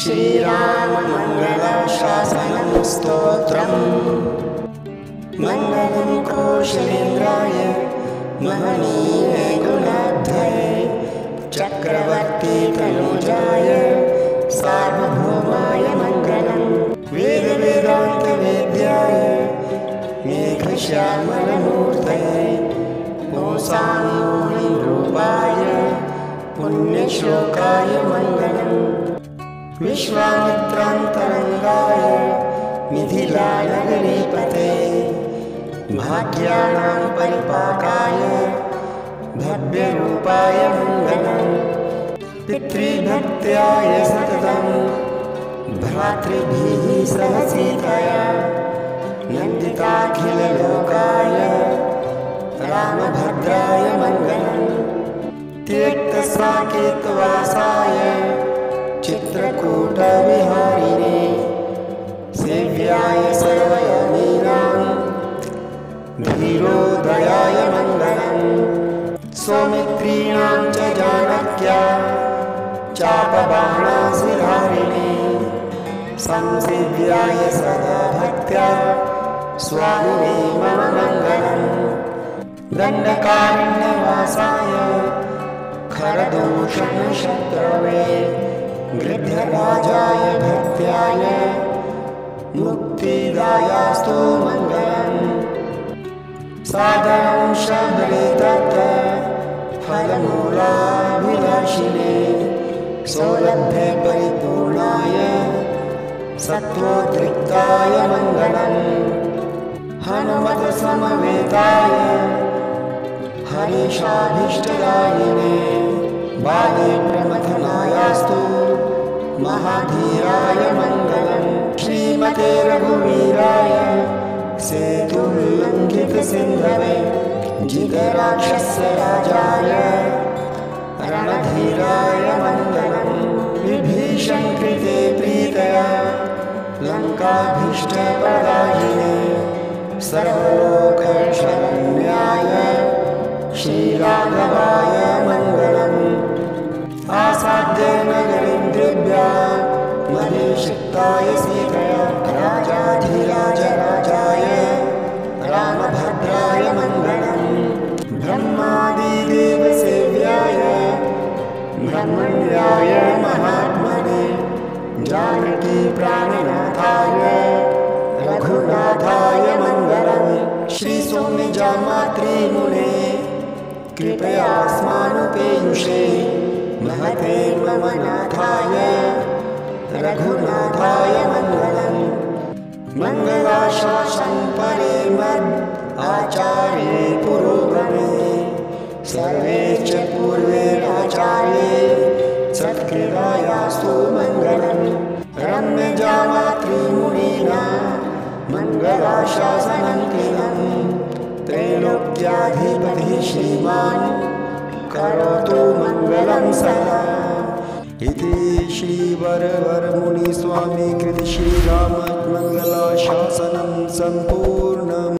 श्रीराममङ्गलशासनं स्तोत्रम्। मङ्गलं कौशलेन्द्राय महनीय गुणाब्धये चक्रवर्ती तनूजाय सार्वभौमाय मङ्गलम्। वेदवेदान्तवेद्याय मेघश्यामलमूर्तये पुंसां रूपाय पुण्यश्लोकाय मङ्गलम्। विश्वामित्रान्तरङ्गाय मिथिलानगरीपते भाग्यानां परिपाकाय भव्यरूपाय मङ्गलम्। पितृभक्त्याय सततं भ्रातृभिः सह सीतया नन्दिताखिललोकाय रामभद्राय मङ्गलम्। त्यक्तसाकेतवासाय चित्रकूटविहारिणे सेव्याय सर्वयोनिनां धीरोदयाय मङ्गलम्। सौमित्रीणां च जानक्या चापबाणासुधारिणे संसेव्याय सदा भक्त्या स्वामिने मम मङ्गलम्। दण्डकारण्यवासाय खरदूषणशत्रवे गृध्यराजाय भक्त्याय मुक्तिदायास्तु मङ्गलम्। सादरं शबरे तत्र फलमूलाभिलाषिणे सौलभ्ये परिपूर्णाय सत्त्वोद्रिक्ताय मङ्गलम्। हनुमत्समवेताय हरीशाभीष्टदायिने बाले प्रमथनायास्तु महाधीराय मङ्गलम्। श्रीमते रघुवीराय सेतुल्लङ्घितसिन्धवे जितराक्षसराजाय रणधीराय मङ्गलम्। विभीषणकृते प्रीतया लङ्काभीष्टप्रदायिने सर्वलोकशरण्याय श्रीराघवाय मङ्गलम्। आसाद्य नगरीं दिव्या महीषिक्ताय सीतया राजाधिराजराजाय रामभद्राय मङ्गलम्। ब्रह्मादिदेवसेव्याय ब्रह्मण्याय महात्मने जानकी प्राणनाथाय रघुनाथाय मङ्गलम्। श्रीसौम्यजामातृमुने कृपयास्मानुपेयुषे महते मम नाथाय रघुनाथाय मङ्गलम्। मङ्गलाशासनं परे मद् आचार्ये पुरोगमे सर्वे च पूर्वे आचार्ये सत्कृतायास्तु मङ्गलम्। रम्यजामातृमुनीना मङ्गलाशासनं कृतम् त्रैलोक्याधिपतिः श्रीमान् करोतु मङ्गलं सदा। इति श्रीवरवरमुनिस्वामी कृत श्रीराममङ्गलाशासनं सम्पूर्णम्।